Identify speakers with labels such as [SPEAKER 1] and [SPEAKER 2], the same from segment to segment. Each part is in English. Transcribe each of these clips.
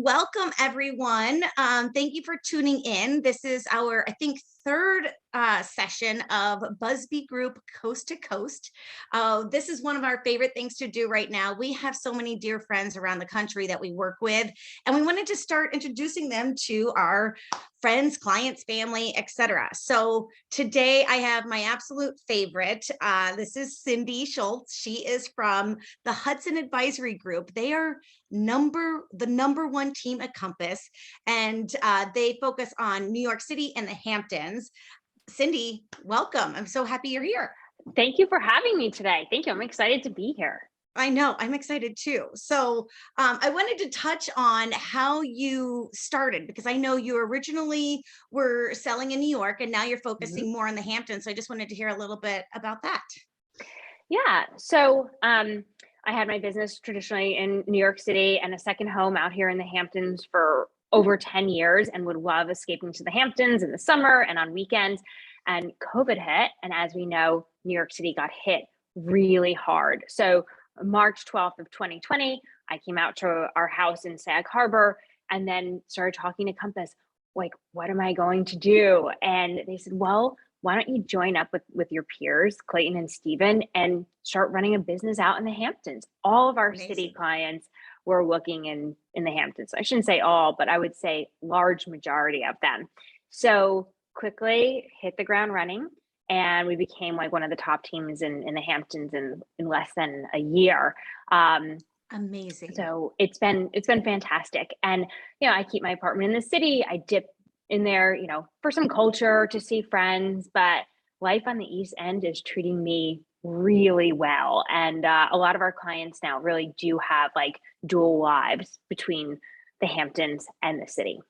[SPEAKER 1] welcome everyone. Thank you for tuning in. This is our, I think, third session of Busby Group Coast to Coast. This is one of our favorite things to do right now. We have so many dear friends around the country that we work with, and we wanted to start introducing them to our friends, clients, family, etc. So today I have my absolute favorite. This is Cindy Schultz. She is from the Hudson Advisory Group. They are the number one team at Compass, and they focus on New York City and the Hamptons. Cindy, welcome. I'm so happy you're here.
[SPEAKER 2] Thank you for having me today. Thank you. I'm excited to be here.
[SPEAKER 1] I know, I'm excited too. So I wanted to touch on how you started, because I know you originally were selling in New York and now you're focusing more on the Hamptons. So I just wanted to hear a little bit about that.
[SPEAKER 2] Yeah. So I had my business traditionally in New York City and a second home out here in the Hamptons for over 10 years, and would love escaping to the Hamptons in the summer and on weekends. And COVID hit. And as we know, New York City got hit really hard. So March 12th of 2020, I came out to our house in Sag Harbor and then started talking to Compass, like, what am I going to do? And they said, well, why don't you join up with your peers, Clayton and Steven, and start running a business out in the Hamptons? All of our city clients were looking in the Hamptons. I shouldn't say all, but I would say large majority of them. So quickly hit the ground running, and we became like one of the top teams in the Hamptons in less than a year.
[SPEAKER 1] Amazing.
[SPEAKER 2] So it's been fantastic. And I keep my apartment in the city. I dip in there, for some culture, to see friends, but life on the East End is treating me really well. And a lot of our clients now really do have like dual lives between the Hamptons and the city.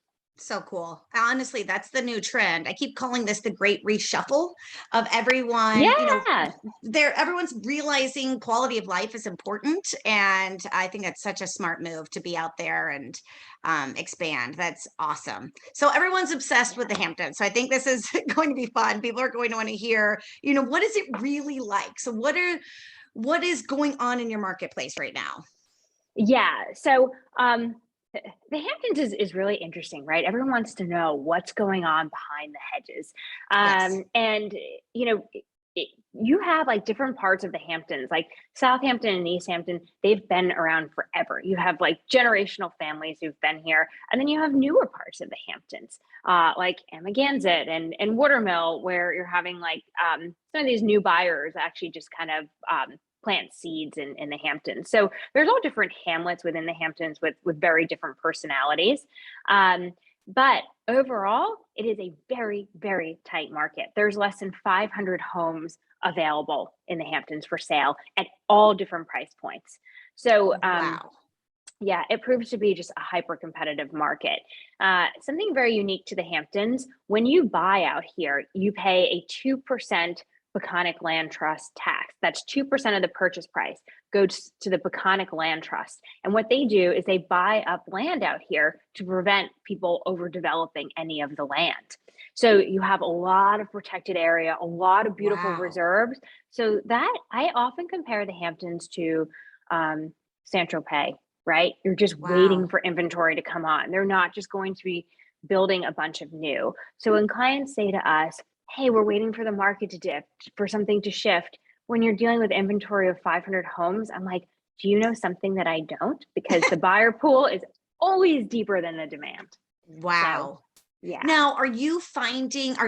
[SPEAKER 1] So cool. Honestly, that's the new trend. I keep calling this the great reshuffle of everyone.
[SPEAKER 2] Yeah.
[SPEAKER 1] Everyone's realizing quality of life is important. And I think that's such a smart move to be out there and expand. That's awesome. So everyone's obsessed with the Hamptons. So I think this is going to be fun. People are going to want to hear, what is it really like? So what is going on in your marketplace right now?
[SPEAKER 2] Yeah. So the Hamptons is really interesting, right? Everyone wants to know what's going on behind the hedges.
[SPEAKER 1] Yes.
[SPEAKER 2] And, you have like different parts of the Hamptons, like Southampton and East Hampton, they've been around forever. You have like generational families who've been here. And then you have newer parts of the Hamptons, like Amagansett and Watermill, where you're having like some of these new buyers actually just kind of plant seeds in the Hamptons. So there's all different hamlets within the Hamptons with very different personalities. But overall, it is a very, very tight market. There's less than 500 homes available in the Hamptons for sale at all different price points. So
[SPEAKER 1] wow.
[SPEAKER 2] Yeah, it proves to be just a hyper competitive market. Something very unique to the Hamptons, when you buy out here, you pay a 2% Peconic Land Trust tax. That's 2% of the purchase price goes to the Peconic Land Trust. And what they do is they buy up land out here to prevent people overdeveloping any of the land. So you have a lot of protected area, a lot of beautiful reserves. So that I often compare the Hamptons to Saint-Tropez, right? You're just waiting for inventory to come on. They're not just going to be building a bunch of new. So when clients say to us, hey, we're waiting for the market to dip, for something to shift, when you're dealing with inventory of 500 homes, I'm like, do you know something that I don't? Because the buyer pool is always deeper than the demand.
[SPEAKER 1] Wow.
[SPEAKER 2] So, yeah.
[SPEAKER 1] Now, are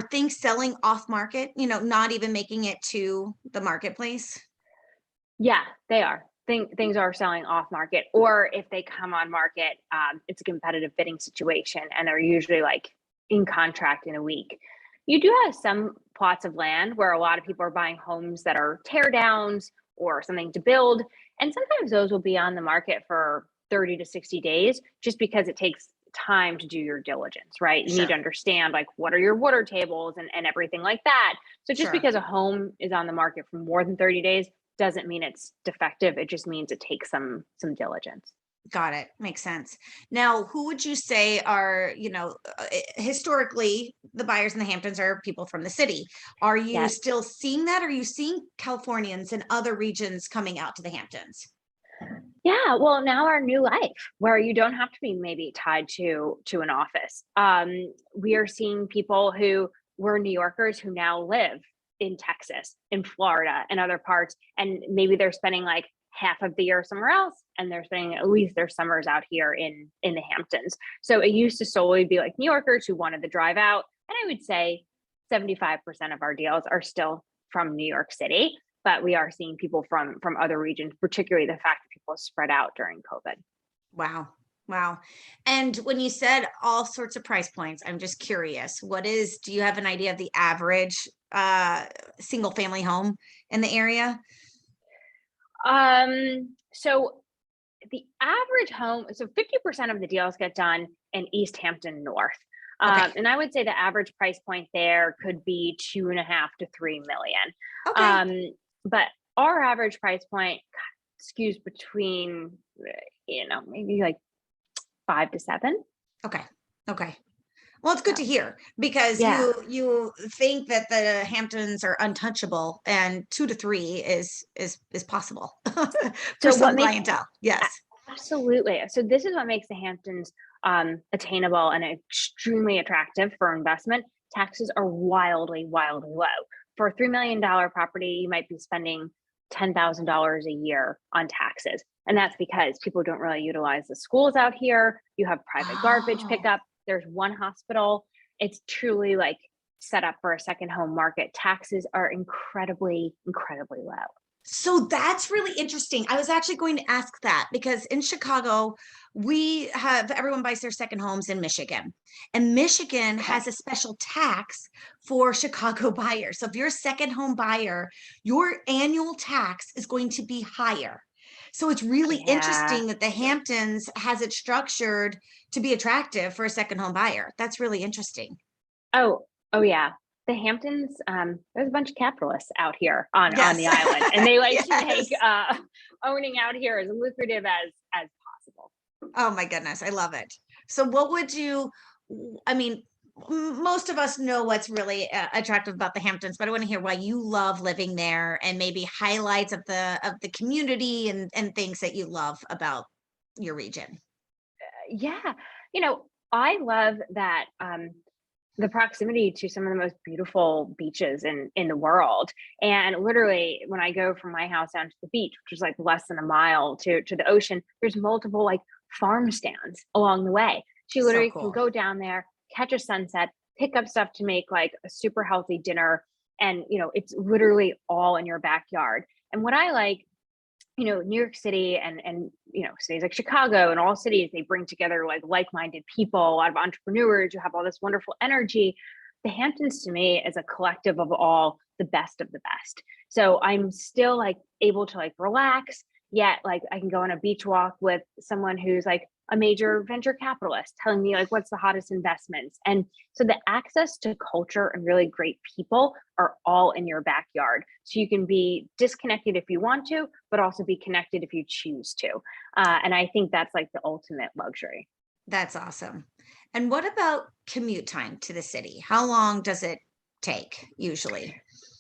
[SPEAKER 1] things selling off market, not even making it to the marketplace?
[SPEAKER 2] Yeah, they are. Things are selling off market, or if they come on market, it's a competitive bidding situation, and they're usually like in contract in a week. You do have some plots of land where a lot of people are buying homes that are tear downs or something to build. And sometimes those will be on the market for 30 to 60 days, just because it takes time to do your diligence, right? You need to understand like, what are your water tables and everything like that. So just because a home is on the market for more than 30 days doesn't mean it's defective. It just means it takes some diligence.
[SPEAKER 1] Got it. Makes sense. Now, who would you say are, historically, the buyers in the Hamptons are people from the city? Are you still seeing that? Are you seeing Californians and other regions coming out to the Hamptons?
[SPEAKER 2] Yeah, well, now our new life where you don't have to be maybe tied to an office. We are seeing people who were New Yorkers who now live in Texas, in Florida, and other parts, and maybe they're spending like half of the year somewhere else, and they're spending at least their summers out here in the Hamptons. So it used to solely be like New Yorkers who wanted to drive out, and I would say 75% of our deals are still from New York City, but we are seeing people from other regions, particularly the fact that people spread out during COVID.
[SPEAKER 1] Wow. Wow. And when you said all sorts of price points, I'm just curious, do you have an idea of the average single family home in the area?
[SPEAKER 2] So the average home, so 50% of the deals get done in East Hampton North.
[SPEAKER 1] Okay.
[SPEAKER 2] And I would say the average price point there could be 2.5 to 3 million.
[SPEAKER 1] Okay.
[SPEAKER 2] But our average price point skews between, maybe like 5 to 7.
[SPEAKER 1] Okay. Okay. Well, it's good to hear because
[SPEAKER 2] Yeah.
[SPEAKER 1] you think that the Hamptons are untouchable, and 2 to 3 is possible for
[SPEAKER 2] So what
[SPEAKER 1] some
[SPEAKER 2] makes
[SPEAKER 1] clientele. Yes.
[SPEAKER 2] Absolutely. So this is what makes the Hamptons attainable and extremely attractive for investment. Taxes are wildly, wildly low. For a $3 million property, you might be spending $10,000 a year on taxes. And that's because people don't really utilize the schools out here. You have private garbage
[SPEAKER 1] Oh.
[SPEAKER 2] pickup. There's one hospital. It's truly like set up for a second home market. Taxes are incredibly, incredibly low.
[SPEAKER 1] So that's really interesting. I was actually going to ask that because in Chicago, everyone buys their second homes in Michigan, and Michigan
[SPEAKER 2] Okay.
[SPEAKER 1] has a special tax for Chicago buyers. So if you're a second home buyer, your annual tax is going to be higher. So it's really
[SPEAKER 2] Yeah.
[SPEAKER 1] interesting that the Hamptons has it structured to be attractive for a second home buyer. That's really interesting.
[SPEAKER 2] Oh, oh yeah. The Hamptons, there's a bunch of capitalists out here on
[SPEAKER 1] Yes.
[SPEAKER 2] the island, and they like to make
[SPEAKER 1] Yes.
[SPEAKER 2] owning out here as lucrative as possible.
[SPEAKER 1] Oh my goodness, I love it. So what would you, I mean, most of us know what's really attractive about the Hamptons, but I want to hear why you love living there and maybe highlights of the community and things that you love about your region.
[SPEAKER 2] Yeah, I love that the proximity to some of the most beautiful beaches in the world. And literally, when I go from my house down to the beach, which is like less than a mile to the ocean, there's multiple like farm stands along the way. So you
[SPEAKER 1] So
[SPEAKER 2] literally can
[SPEAKER 1] cool.
[SPEAKER 2] go down there, catch a sunset, pick up stuff to make like a super healthy dinner, and it's literally all in your backyard. And what I like, New York City and cities like Chicago and all cities, they bring together like-minded people, a lot of entrepreneurs who have all this wonderful energy. The Hamptons to me is a collective of all the best of the best. So I'm still like able to like relax, yet like I can go on a beach walk with someone who's like a major venture capitalist telling me like what's the hottest investments. And so the access to culture and really great people are all in your backyard. So you can be disconnected if you want to, but also be connected if you choose to. And I think that's like the ultimate luxury.
[SPEAKER 1] That's awesome. And what about commute time to the city? How long does it take usually?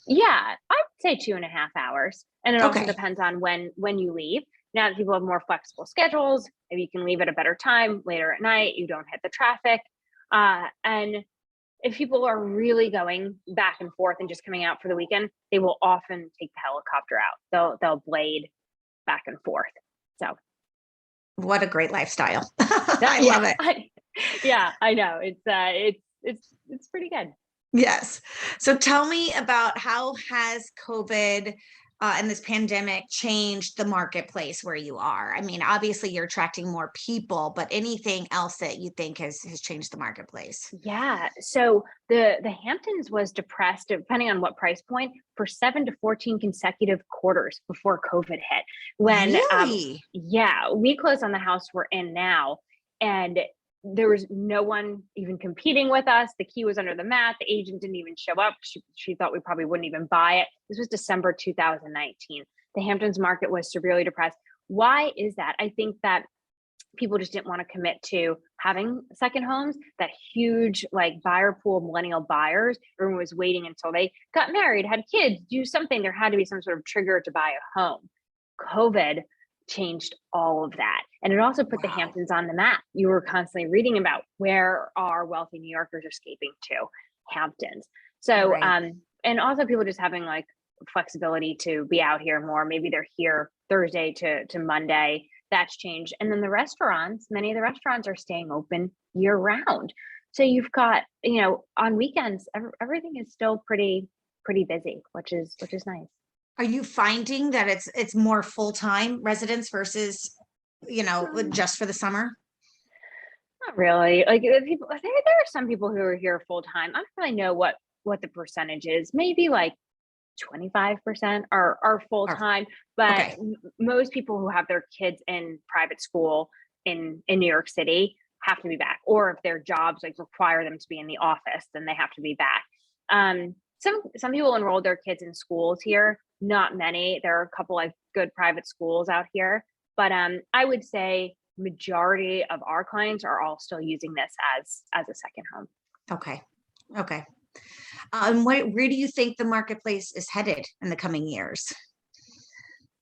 [SPEAKER 2] Yeah, I'd say 2.5 hours. And it also
[SPEAKER 1] Okay.
[SPEAKER 2] depends on when you leave. Now that people have more flexible schedules, maybe you can leave at a better time later at night, you don't hit the traffic. And if people are really going back and forth and just coming out for the weekend, they will often take the helicopter out. They'll blade back and forth. So
[SPEAKER 1] What a great lifestyle.
[SPEAKER 2] that
[SPEAKER 1] I
[SPEAKER 2] yeah,
[SPEAKER 1] love it.
[SPEAKER 2] yeah, I know. It's pretty good.
[SPEAKER 1] Yes. So tell me about how has COVID and this pandemic changed the marketplace where you are? I mean, obviously you're attracting more people, but anything else that you think has changed the marketplace?
[SPEAKER 2] Yeah. So the Hamptons was depressed, depending on what price point, for 7 to 14 consecutive quarters before COVID hit. When
[SPEAKER 1] Really?
[SPEAKER 2] yeah, we closed on the house we're in now, and there was no one even competing with us. The key was under the mat. The agent didn't even show up. She thought we probably wouldn't even buy it. This was December 2019. The Hamptons market was severely depressed. Why is that? I think that people just didn't want to commit to having second homes, that huge like buyer pool of millennial buyers. Everyone was waiting until they got married, had kids, do something. There had to be some sort of trigger to buy a home. COVID changed all of that. And it also put the
[SPEAKER 1] Wow.
[SPEAKER 2] Hamptons on the map. You were constantly reading about where are wealthy New Yorkers escaping to Hamptons. So,
[SPEAKER 1] Right.
[SPEAKER 2] and also people just having like flexibility to be out here more. Maybe they're here Thursday to Monday. That's changed. And then the restaurants, many of the restaurants are staying open year round. So you've got, on weekends, everything is still pretty busy, which is nice.
[SPEAKER 1] Are you finding that it's more full-time residents versus,
[SPEAKER 2] Um,
[SPEAKER 1] just for the summer?
[SPEAKER 2] Not really. Like people, there are some people who are here full time. I don't really know what the percentage is. Maybe like 25% are full
[SPEAKER 1] Or
[SPEAKER 2] time, but
[SPEAKER 1] okay,
[SPEAKER 2] most people who have their kids in private school in New York City have to be back, or if their jobs like require them to be in the office, then they have to be back. Some people enroll their kids in schools here. Not many. There are a couple like good private schools out here, but I would say majority of our clients are all still using this as a second home.
[SPEAKER 1] okay, okay. Where do you think the marketplace is headed in the coming years?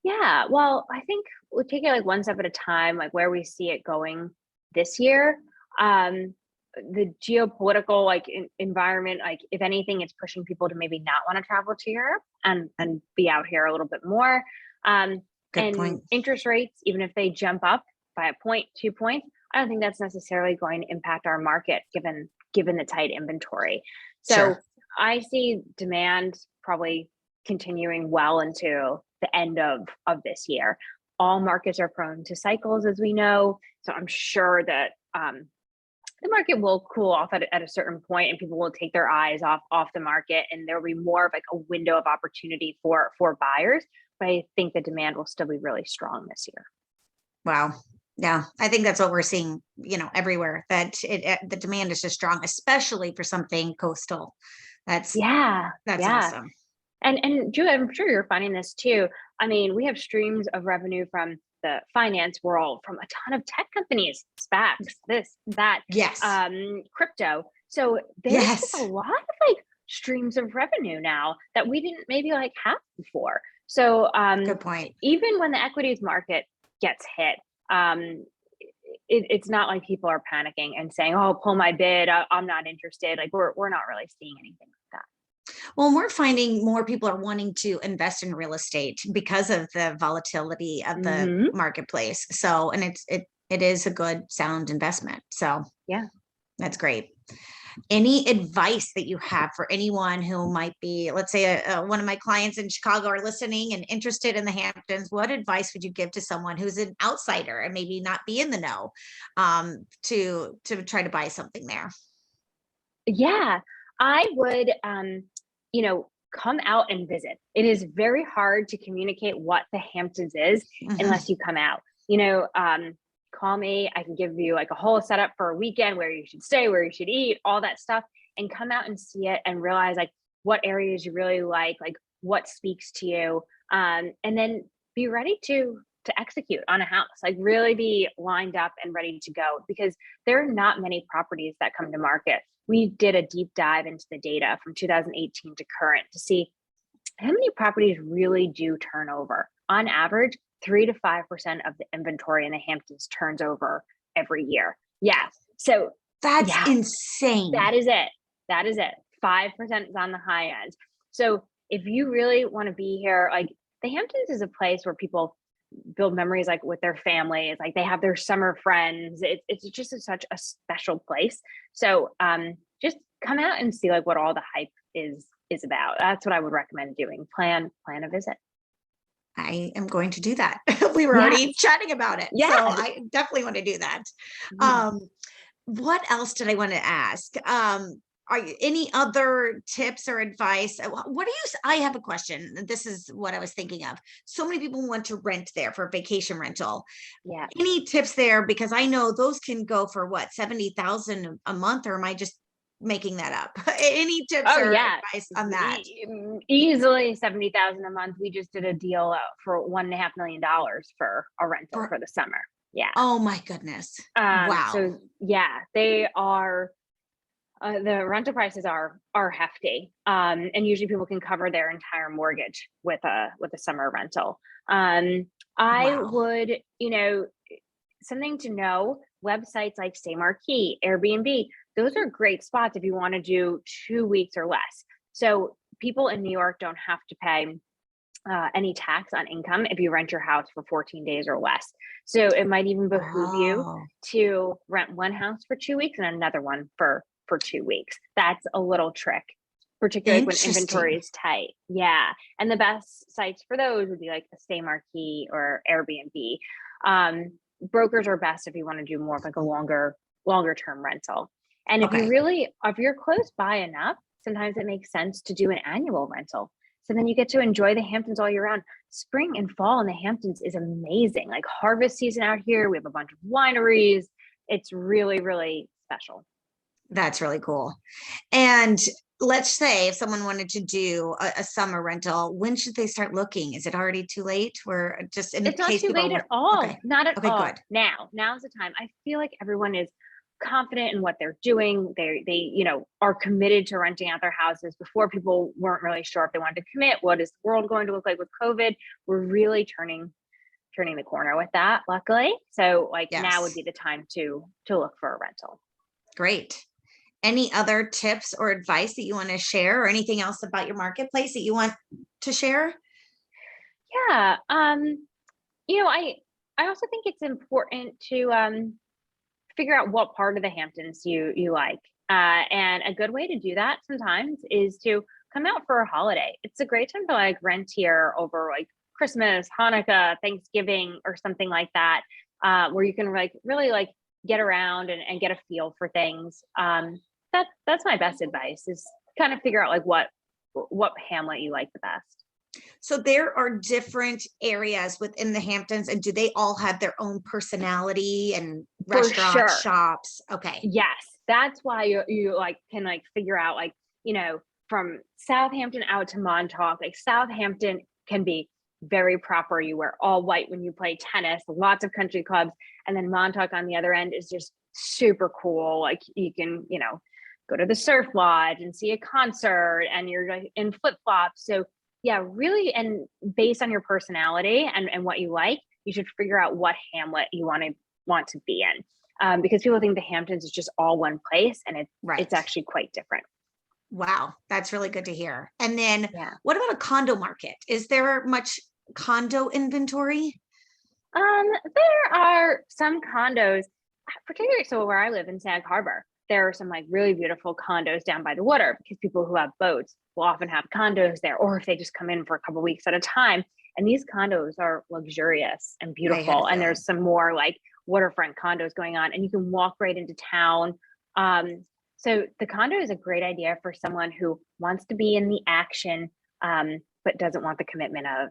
[SPEAKER 2] Yeah, well, I think we'll take it like one step at a time, like where we see it going this year. Um, the geopolitical environment, like if anything, it's pushing people to maybe not want to travel to Europe and be out here a little bit more. Um,
[SPEAKER 1] Good
[SPEAKER 2] and
[SPEAKER 1] point.
[SPEAKER 2] interest rates, even if they jump up by a point, 2 points, I don't think that's necessarily going to impact our market given the tight inventory.
[SPEAKER 1] Sure.
[SPEAKER 2] So I see demand probably continuing well into the end of this year. All markets are prone to cycles, as we know. So I'm sure that the market will cool off at a certain point, and people will take their eyes off the market, and there will be more of like a window of opportunity for buyers. But I think the demand will still be really strong this year.
[SPEAKER 1] Wow. Yeah, I think that's what we're seeing, everywhere, that the demand is just strong, especially for something coastal. That's
[SPEAKER 2] Yeah,
[SPEAKER 1] that's
[SPEAKER 2] yeah.
[SPEAKER 1] awesome.
[SPEAKER 2] And Julia, I'm sure you're finding this too. I mean, we have streams of revenue from the finance world, from a ton of tech companies, SPACs, this, that,
[SPEAKER 1] Yes.
[SPEAKER 2] crypto. So there's just a
[SPEAKER 1] Yes.
[SPEAKER 2] lot of like streams of revenue now that we didn't maybe like have before. So
[SPEAKER 1] Good point.
[SPEAKER 2] even when the equities market gets hit, um, it's not like people are panicking and saying, "Oh, pull my bid. I'm not interested." Like we're not really seeing anything like that.
[SPEAKER 1] Well, we're finding more people are wanting to invest in real estate because of the volatility of the
[SPEAKER 2] Hmm.
[SPEAKER 1] marketplace. So, and it is a good sound investment. So
[SPEAKER 2] Yeah.
[SPEAKER 1] that's great. Any advice that you have for anyone who might be, let's say, one of my clients in Chicago are listening and interested in the Hamptons? What advice would you give to someone who's an outsider and maybe not be in the know, to try to buy something there?
[SPEAKER 2] Yeah, I would, come out and visit. It is very hard to communicate what the Hamptons is unless
[SPEAKER 1] Mhm.
[SPEAKER 2] you come out. Call me. I can give you like a whole setup for a weekend where you should stay, where you should eat, all that stuff, and come out and see it and realize like what areas you really like what speaks to you, and then be ready to execute on a house. Like really be lined up and ready to go because there are not many properties that come to market. We did a deep dive into the data from 2018 to current to see how many properties really do turn over. On average, 3 to 5% of the inventory in the Hamptons turns over every year. Yeah. So,
[SPEAKER 1] That's
[SPEAKER 2] yeah,
[SPEAKER 1] insane.
[SPEAKER 2] that is it. That is it. 5% is on the high end. So, if you really want to be here, like the Hamptons is a place where people build memories like with their families, like they have their summer friends. It's just such a special place. So just come out and see like what all the hype is about. That's what I would recommend doing. Plan a visit.
[SPEAKER 1] I am going to do that. We were already
[SPEAKER 2] Yes.
[SPEAKER 1] chatting about it, so
[SPEAKER 2] Yes.
[SPEAKER 1] I definitely want to do that.
[SPEAKER 2] Mhm.
[SPEAKER 1] Um, what else did I want to ask? Are you any other tips or advice? What do you? I have a question. This is what I was thinking of. So many people want to rent there for vacation rental.
[SPEAKER 2] Yeah.
[SPEAKER 1] Any tips there? Because I know those can go for what, 70,000 a month, or am I just making that up? Any tips
[SPEAKER 2] Oh
[SPEAKER 1] or
[SPEAKER 2] yeah.
[SPEAKER 1] advice on that?
[SPEAKER 2] Easily 70,000 a month. We just did a deal for $1.5 million for a rental
[SPEAKER 1] For
[SPEAKER 2] for the summer. Yeah.
[SPEAKER 1] Oh my goodness. Wow.
[SPEAKER 2] So yeah, they are the rental prices are hefty, and usually people can cover their entire mortgage with a summer rental. I
[SPEAKER 1] Wow.
[SPEAKER 2] would, something to know, websites like Stay Marquee, Airbnb, those are great spots if you want to do 2 weeks or less. So people in New York don't have to pay any tax on income if you rent your house for 14 days or less. So it might even behoove you
[SPEAKER 1] Oh,
[SPEAKER 2] to rent one house for 2 weeks and another one for 2 weeks. That's a little trick, particularly when inventory
[SPEAKER 1] interesting.
[SPEAKER 2] is tight. Yeah, and the best sites for those would be like the Stay Marquee or Airbnb. Brokers are best if you want to do more of like a longer term rental. And
[SPEAKER 1] Okay.
[SPEAKER 2] if you're close by enough, sometimes it makes sense to do an annual rental. So then you get to enjoy the Hamptons all year round. Spring and fall in the Hamptons is amazing. Like harvest season out here, we have a bunch of wineries. It's really, really special.
[SPEAKER 1] That's really cool. And let's say if someone wanted to do a summer rental, when should they start looking? Is it already too late? We're just in
[SPEAKER 2] It's not
[SPEAKER 1] case
[SPEAKER 2] too
[SPEAKER 1] people
[SPEAKER 2] late
[SPEAKER 1] want.
[SPEAKER 2] at all.
[SPEAKER 1] Okay.
[SPEAKER 2] Not at
[SPEAKER 1] Okay,
[SPEAKER 2] all.
[SPEAKER 1] good.
[SPEAKER 2] Now's the time. I feel like everyone is confident in what they're doing. They are committed to renting out their houses. Before, people weren't really sure if they wanted to commit. What is the world going to look like with COVID? We're really turning the corner with that, luckily. So like now would
[SPEAKER 1] Yes.
[SPEAKER 2] be the time to look for a rental.
[SPEAKER 1] Great. Any other tips or advice that you want to share or anything else about your marketplace that you want to share?
[SPEAKER 2] Yeah. I also think it's important to figure out what part of the Hamptons you like. And a good way to do that sometimes is to come out for a holiday. It's a great time to like rent here over like Christmas, Hanukkah, Thanksgiving, or something like that, where you can like really like get around and get a feel for things. That's my best advice is kind of figure out like what hamlet you like the best.
[SPEAKER 1] So there are different areas within the Hamptons, and do they all have their own personality and
[SPEAKER 2] For
[SPEAKER 1] restaurants,
[SPEAKER 2] sure.
[SPEAKER 1] shops? Okay.
[SPEAKER 2] Yes, that's why you like can like figure out like, from Southampton out to Montauk, like Southampton can be very proper. You wear all white when you play tennis, lots of country clubs, and then Montauk on the other end is just super cool. Like you can, go to the surf lodge and see a concert and you're like in flip-flops. So yeah, really, and based on your personality and what you like, you should figure out what hamlet you want to be in, because people think the Hamptons is just all one place, and it's
[SPEAKER 1] Right.
[SPEAKER 2] actually quite different.
[SPEAKER 1] Wow, that's really good to hear. And then
[SPEAKER 2] Yeah.
[SPEAKER 1] what about a condo market? Is there much condo inventory?
[SPEAKER 2] There are some condos, particularly so where I live in Sag Harbor. There are some like really beautiful condos down by the water because people who have boats will often have condos there, or if they just come in for a couple weeks at a time. And these condos are luxurious and
[SPEAKER 1] I had a
[SPEAKER 2] beautiful. And
[SPEAKER 1] feeling.
[SPEAKER 2] there's some more like waterfront condos going on, and you can walk right into town. So the condo is a great idea for someone who wants to be in the action, but doesn't want the commitment of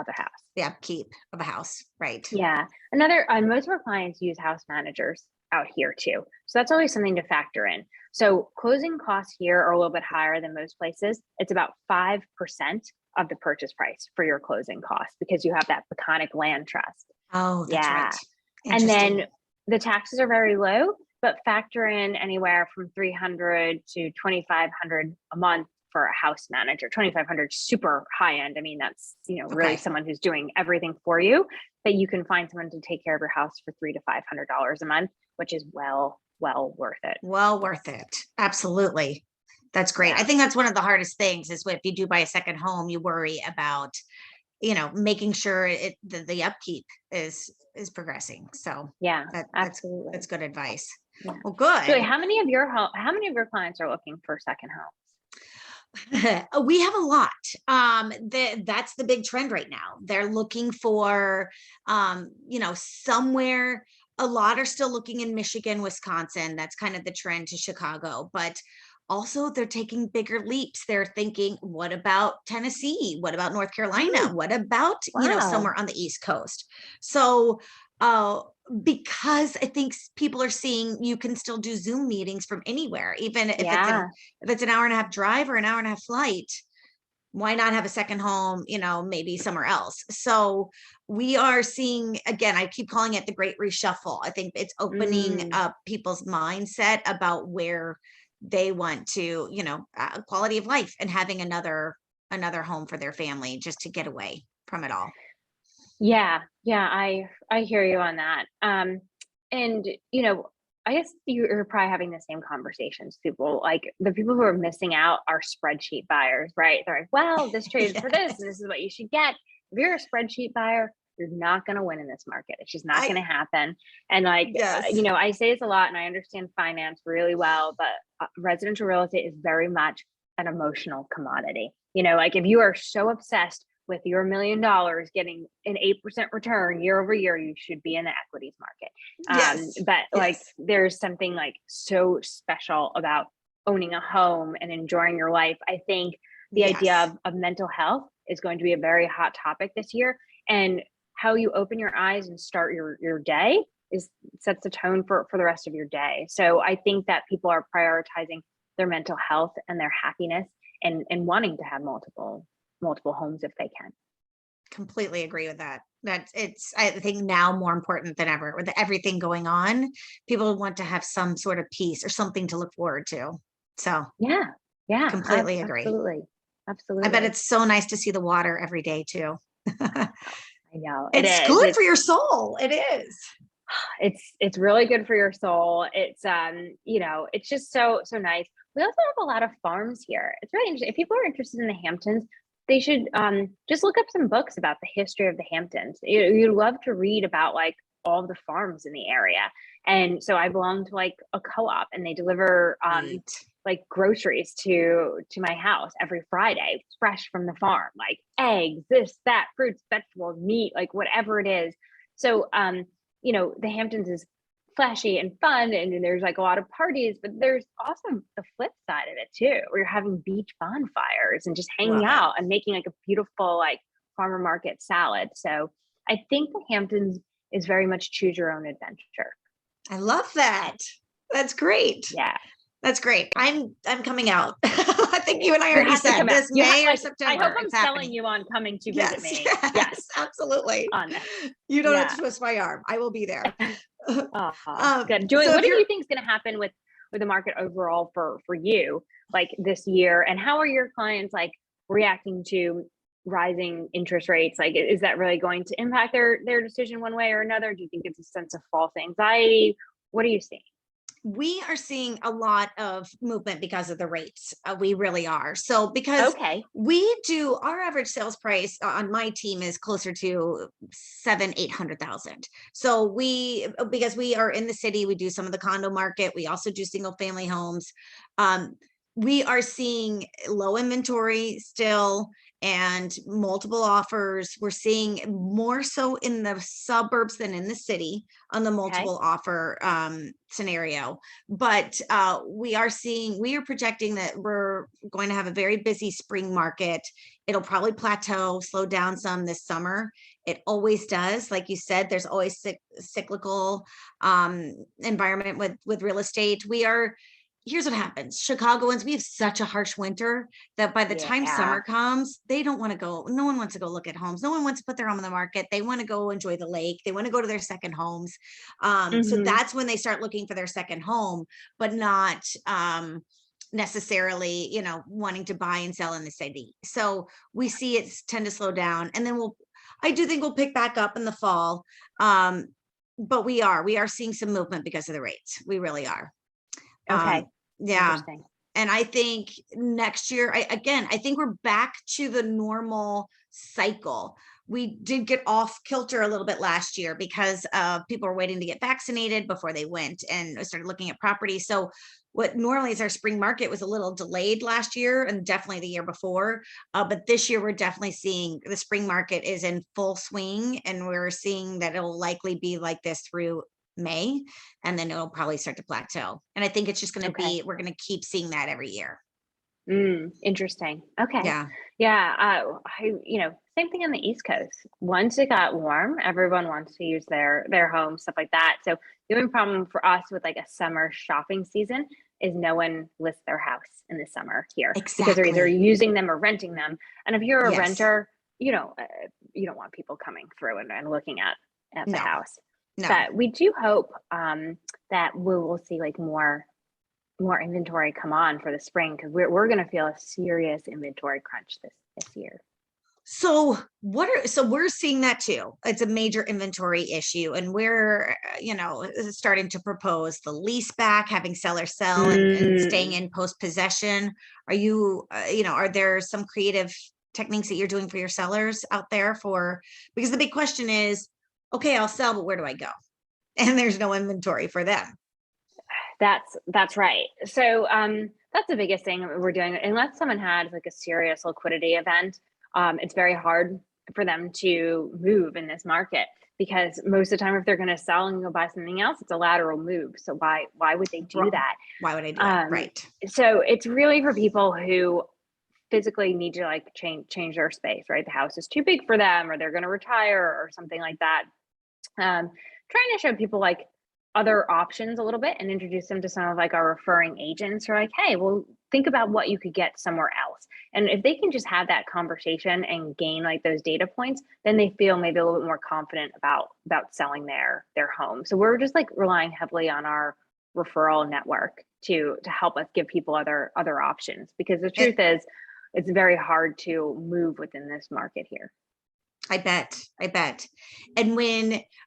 [SPEAKER 2] a house.
[SPEAKER 1] The upkeep of a house, right?
[SPEAKER 2] Yeah. Most of our clients use house managers out here too. So that's always something to factor in. So closing costs here are a little bit higher than most places. It's about 5% of the purchase price for your closing costs because you have that Peconic land trust.
[SPEAKER 1] Oh, that's right.
[SPEAKER 2] Yeah. And
[SPEAKER 1] Interesting.
[SPEAKER 2] then the taxes are very low, but factor in anywhere from 300 to 2,500 a month for a house manager. 2,500 super high end. I mean, that's, really
[SPEAKER 1] Okay.
[SPEAKER 2] someone who's doing everything for you, that you can find someone to take care of your house for $300 to $500 a month, which is well worth it.
[SPEAKER 1] Well worth it. Absolutely. That's great. I
[SPEAKER 2] Yeah.
[SPEAKER 1] think that's one of the hardest things is if you do buy a second home, you worry about, making sure the upkeep is progressing. So
[SPEAKER 2] Yeah,
[SPEAKER 1] that that's
[SPEAKER 2] absolutely.
[SPEAKER 1] that's good advice.
[SPEAKER 2] Yeah.
[SPEAKER 1] Well,
[SPEAKER 2] Julie,
[SPEAKER 1] good.
[SPEAKER 2] how many of your clients are looking for second homes?
[SPEAKER 1] We have a lot. That's the big trend right now. They're looking for, somewhere. A lot are still looking in Michigan, Wisconsin. That's kind of the trend to Chicago, but also they're taking bigger leaps. They're thinking, what about Tennessee? What about North Carolina?
[SPEAKER 2] Oh,
[SPEAKER 1] What about,
[SPEAKER 2] wow.
[SPEAKER 1] somewhere on the East Coast? So, uh, because I think people are seeing you can still do Zoom meetings from anywhere, even
[SPEAKER 2] Yeah.
[SPEAKER 1] if it's an hour and a half drive or an hour and a half flight, why not have a second home, maybe somewhere else? So we are seeing, again, I keep calling it the great reshuffle. I think it's opening
[SPEAKER 2] Mm.
[SPEAKER 1] up people's mindset about where they want to, quality of life and having another home for their family just to get away from it all.
[SPEAKER 2] Yeah, yeah, I hear you on that. And I guess you're probably having the same conversations. People like the people who are missing out are spreadsheet buyers, right? They're like, well, this traded for this, and
[SPEAKER 1] Yes.
[SPEAKER 2] this is what you should get. If you're a spreadsheet buyer, you're not going to win in this market. It's just not going to
[SPEAKER 1] I
[SPEAKER 2] happen. And like,
[SPEAKER 1] yes.
[SPEAKER 2] I say this a lot, and I understand finance really well, but residential real estate is very much an emotional commodity. Like if you are so obsessed with your $1 million getting an 8% return year over year, you should be in the equities market.
[SPEAKER 1] Yes.
[SPEAKER 2] But like
[SPEAKER 1] Yes.
[SPEAKER 2] there's something like so special about owning a home and enjoying your life. I think the idea
[SPEAKER 1] Yes.
[SPEAKER 2] of mental health is going to be a very hot topic this year. And how you open your eyes and start your day is sets the tone for the rest of your day. So I think that people are prioritizing their mental health and their happiness and wanting to have multiple homes if they can.
[SPEAKER 1] Completely agree with that. It's, I think now more important than ever with everything going on, people want to have some sort of peace or something to look forward to. So
[SPEAKER 2] Yeah. Yeah,
[SPEAKER 1] completely agree.
[SPEAKER 2] absolutely.
[SPEAKER 1] I bet
[SPEAKER 2] Absolutely.
[SPEAKER 1] it's so nice to see the water every day too.
[SPEAKER 2] I know it
[SPEAKER 1] It's
[SPEAKER 2] is.
[SPEAKER 1] good for your soul. It is.
[SPEAKER 2] It's really good for your soul. It's just so nice. We also have a lot of farms here. It's really interesting. If people are interested in the Hamptons, they should just look up some books about the history of the Hamptons. You'd love to read about like all the farms in the area. And so I belong to like a co-op, and they deliver
[SPEAKER 1] Right.
[SPEAKER 2] like groceries to my house every Friday, fresh from the farm, like eggs, this, that, fruits, vegetables, meat, like whatever it is. So the Hamptons is flashy and fun, and there's like a lot of parties, but there's also the flip side of it too, where you're having beach bonfires and just hanging
[SPEAKER 1] Love it.
[SPEAKER 2] out and making like a beautiful like farmer market salad. So I think the Hamptons is very much choose your own adventure.
[SPEAKER 1] I love that. That's great.
[SPEAKER 2] Yeah.
[SPEAKER 1] That's great. I'm coming out. I think you and I
[SPEAKER 2] You
[SPEAKER 1] already
[SPEAKER 2] have to
[SPEAKER 1] said
[SPEAKER 2] come out.
[SPEAKER 1] this
[SPEAKER 2] You have
[SPEAKER 1] May or
[SPEAKER 2] like I hope
[SPEAKER 1] September.
[SPEAKER 2] I'm
[SPEAKER 1] It's
[SPEAKER 2] selling
[SPEAKER 1] happening.
[SPEAKER 2] you on coming to visit
[SPEAKER 1] Yes,
[SPEAKER 2] me.
[SPEAKER 1] yes,
[SPEAKER 2] Yes,
[SPEAKER 1] absolutely.
[SPEAKER 2] on this.
[SPEAKER 1] You don't have to
[SPEAKER 2] Yeah.
[SPEAKER 1] twist my arm. I will be there.
[SPEAKER 2] Good. Joy,
[SPEAKER 1] So
[SPEAKER 2] what
[SPEAKER 1] if
[SPEAKER 2] do
[SPEAKER 1] you're
[SPEAKER 2] you think is going to happen with the market overall for you like this year? And how are your clients like reacting to rising interest rates? Like, is that really going to impact their decision one way or another? Do you think it's a sense of false anxiety? What are you seeing?
[SPEAKER 1] we are seeing a lot of movement because of the rates. We really are. So because
[SPEAKER 2] Okay.
[SPEAKER 1] we do our average sales price on my team is closer to 700,000, 800,000. So because we are in the city, we do some of the condo market. We also do single family homes. Um, we are seeing low inventory still and multiple offers. We're seeing more so in the suburbs than in the city on the
[SPEAKER 2] Okay.
[SPEAKER 1] multiple offer scenario. But we are projecting that we're going to have a very busy spring market. It'll probably plateau, slow down some this summer. It always does. Like you said, there's always cyclical environment with real estate. Here's what happens. Chicagoans, we have such a harsh winter that by the time
[SPEAKER 2] Yeah.
[SPEAKER 1] summer comes, they don't want to go. No one wants to go look at homes. No one wants to put their home on the market. They want to go enjoy the lake. They want to go to their second homes. So
[SPEAKER 2] Hmm.
[SPEAKER 1] that's when they start looking for their second home, but not necessarily, wanting to buy and sell in the city. So we see it tend to slow down, and then I do think we'll pick back up in the fall. Um, but we are seeing some movement because of the rates. We really are.
[SPEAKER 2] Okay.
[SPEAKER 1] Um, yeah.
[SPEAKER 2] Interesting.
[SPEAKER 1] And I think next year, I think we're back to the normal cycle. We did get off kilter a little bit last year because people were waiting to get vaccinated before they went and started looking at property. So what normally is our spring market was a little delayed last year and definitely the year before. But this year we're definitely seeing the spring market is in full swing, and we're seeing that it'll likely be like this through May, and then it'll probably start to plateau. And I think it's just
[SPEAKER 2] Okay.
[SPEAKER 1] we're going to keep seeing that every year.
[SPEAKER 2] Interesting. Okay.
[SPEAKER 1] Yeah.
[SPEAKER 2] Yeah. Same thing on the East Coast. Once it got warm, everyone wants to use their home, stuff like that. So the only problem for us with like a summer shopping season is no one lists their house in the summer here because they're either
[SPEAKER 1] Exactly.
[SPEAKER 2] using them or renting them. And if you're a
[SPEAKER 1] Yes.
[SPEAKER 2] renter, you don't want people coming through and looking at the
[SPEAKER 1] No.
[SPEAKER 2] house.
[SPEAKER 1] No.
[SPEAKER 2] But we do hope that we will see like more inventory come on for the spring because we're going to feel a serious inventory crunch this year.
[SPEAKER 1] So we're seeing that too. It's a major inventory issue, and we're, starting to propose the lease back, having sellers sell and staying
[SPEAKER 2] Mm.
[SPEAKER 1] in post possession. Are you, are there some creative techniques that you're doing for your sellers out there because the big question is, okay, I'll sell, but where do I go? And there's no inventory for them.
[SPEAKER 2] That's right. So that's the biggest thing that we're doing. Unless someone had like a serious liquidity event, it's very hard for them to move in this market because most of the time, if they're going to sell and go buy something else, it's a lateral move. So why would they do that?
[SPEAKER 1] Why would I do it?
[SPEAKER 2] Um,
[SPEAKER 1] Right.
[SPEAKER 2] so it's really for people who physically need to like change their space, right? The house is too big for them, or they're going to retire, or something like that. Trying to show people like other options a little bit and introduce them to some of like our referring agents who are like, hey, well, think about what you could get somewhere else. And if they can just have that conversation and gain like those data points, then they feel maybe a little bit more confident about selling their home. So we're just like relying heavily on our referral network to help us give people other options, because the truth is it's very hard to move within this market here.
[SPEAKER 1] I bet. And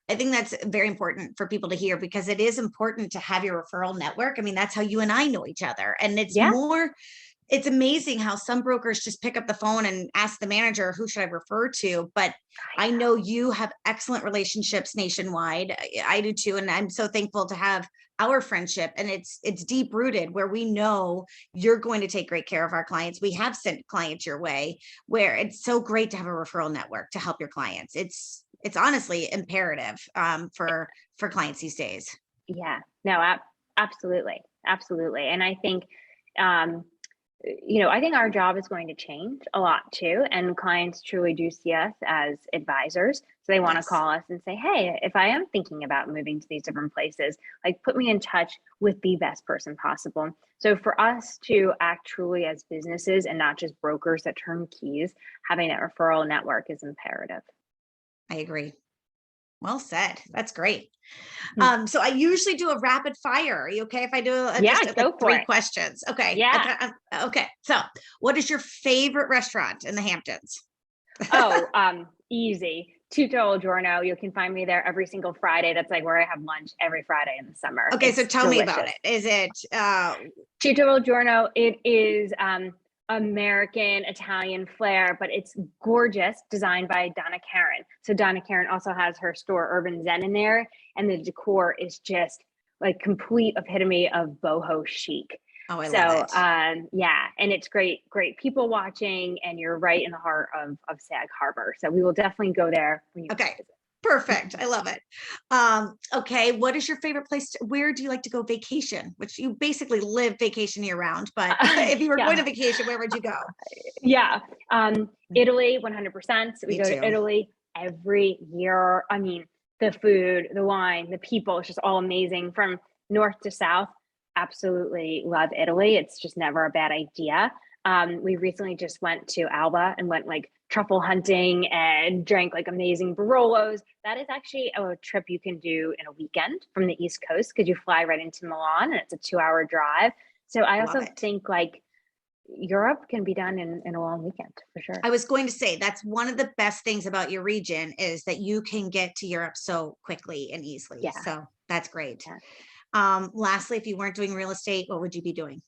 [SPEAKER 1] I think that's very important for people to hear, because it is important to have your referral network. I mean, that's how you and I know each other. And
[SPEAKER 2] Yeah.
[SPEAKER 1] it's amazing how some brokers just pick up the phone and ask the manager, who should I refer to? But I know you have excellent relationships nationwide. I do too. And I'm so thankful to have our friendship, and it's deep rooted, where we know you're going to take great care of our clients. We have sent clients your way, where it's so great to have a referral network to help your clients. It's honestly imperative for clients these days.
[SPEAKER 2] Yeah, no, absolutely. Absolutely. And I think, um, I think our job is going to change a lot too. And clients truly do see us as advisors. So they want to
[SPEAKER 1] Yes.
[SPEAKER 2] call us and say, hey, if I am thinking about moving to these different places, like put me in touch with the best person possible. So for us to act truly as businesses and not just brokers that turn keys, having that referral network is imperative.
[SPEAKER 1] I agree. Well said. That's great.
[SPEAKER 2] Hmm.
[SPEAKER 1] So I usually do a rapid fire. Are you okay if I do
[SPEAKER 2] Yeah,
[SPEAKER 1] like
[SPEAKER 2] go for
[SPEAKER 1] three
[SPEAKER 2] it.
[SPEAKER 1] questions? Okay.
[SPEAKER 2] Yeah.
[SPEAKER 1] Okay. So what is your favorite restaurant in the Hamptons?
[SPEAKER 2] Oh, easy. Tutto Giorno. You can find me there every single Friday. That's like where I have lunch every Friday in the summer.
[SPEAKER 1] Okay. So
[SPEAKER 2] It's
[SPEAKER 1] tell me about
[SPEAKER 2] delicious.
[SPEAKER 1] it. Is it,
[SPEAKER 2] Tutto Giorno. It is American Italian flair, but it's gorgeous. Designed by Donna Karen. So Donna Karen also has her store Urban Zen in there, and the decor is just like complete epitome of boho chic.
[SPEAKER 1] oh, I love
[SPEAKER 2] So
[SPEAKER 1] it.
[SPEAKER 2] yeah, and it's great people watching, and you're right in the heart of Sag Harbor. So we will definitely go there when you
[SPEAKER 1] Okay.
[SPEAKER 2] visit.
[SPEAKER 1] Perfect. I love it. Okay. What is your favorite place? Where do you like to go vacation? Which you basically live vacation year round, but if you were going to
[SPEAKER 2] Yeah.
[SPEAKER 1] vacation, where would you go?
[SPEAKER 2] Yeah. Italy, 100%. So we
[SPEAKER 1] Me
[SPEAKER 2] go to
[SPEAKER 1] too.
[SPEAKER 2] Italy every year. I mean, the food, the wine, the people, it's just all amazing from north to south. Absolutely love Italy. It's just never a bad idea. We recently just went to Alba and went like truffle hunting and drank like amazing Barolos. That is actually a trip you can do in a weekend from the East Coast, because you fly right into Milan and it's a 2 hour drive. So I
[SPEAKER 1] Love
[SPEAKER 2] also
[SPEAKER 1] it.
[SPEAKER 2] think like Europe can be done in a long weekend for sure.
[SPEAKER 1] I was going to say that's one of the best things about your region, is that you can get to Europe so quickly and easily.
[SPEAKER 2] Yeah.
[SPEAKER 1] So that's great.
[SPEAKER 2] Yeah.
[SPEAKER 1] Lastly, if you weren't doing real estate, what would you be doing?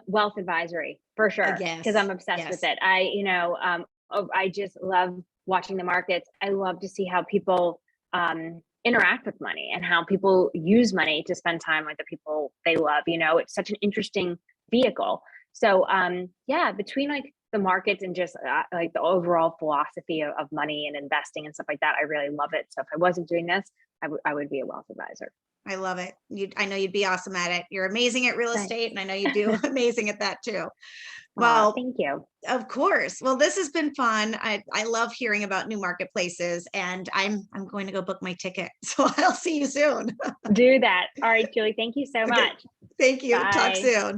[SPEAKER 2] Wealth advisory for sure, because
[SPEAKER 1] Yes.
[SPEAKER 2] I'm obsessed with
[SPEAKER 1] Yes.
[SPEAKER 2] it. I just love watching the markets. I love to see how people interact with money and how people use money to spend time with the people they love. It's such an interesting vehicle. So yeah, between like the markets and just like the overall philosophy of money and investing and stuff like that, I really love it. So if I wasn't doing this, I would be a wealth advisor.
[SPEAKER 1] I love it. I know you'd be awesome at it. You're amazing at real
[SPEAKER 2] Thanks.
[SPEAKER 1] estate, and I know you do amazing at that too. Well,
[SPEAKER 2] Thank you.
[SPEAKER 1] of course. Well, this has been fun. I love hearing about new marketplaces, and I'm going to go book my ticket. So I'll see you soon.
[SPEAKER 2] Do that. All right, Julie, thank you so
[SPEAKER 1] Okay.
[SPEAKER 2] much.
[SPEAKER 1] Thank you. Talk
[SPEAKER 2] Bye.
[SPEAKER 1] soon.